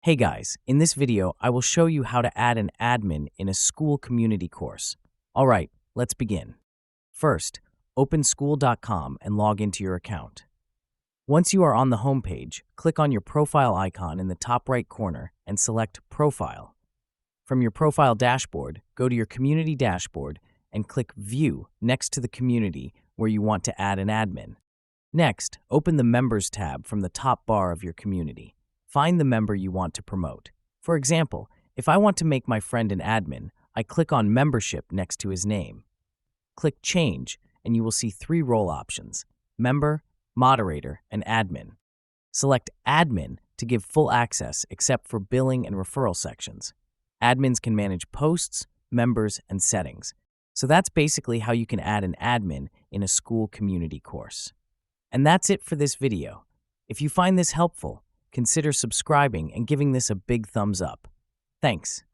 Hey guys, in this video, I will show you how to add an admin in a Skool community course. All right, let's begin. First, open Skool.com and log into your account. Once you are on the home page, click on your profile icon in the top right corner and select Profile. From your profile dashboard, go to your community dashboard and click View next to the community where you want to add an admin. Next, open the Members tab from the top bar of your community. Find the member you want to promote. For example, if I want to make my friend an admin, I click on Membership next to his name. Click Change, and you will see 3 role options: Member, Moderator, and Admin. Select Admin to give full access except for billing and referral sections. Admins can manage posts, members, and settings. So that's basically how you can add an admin in a Skool community course. And that's it for this video. If you find this helpful, consider subscribing and giving this a big thumbs up. Thanks.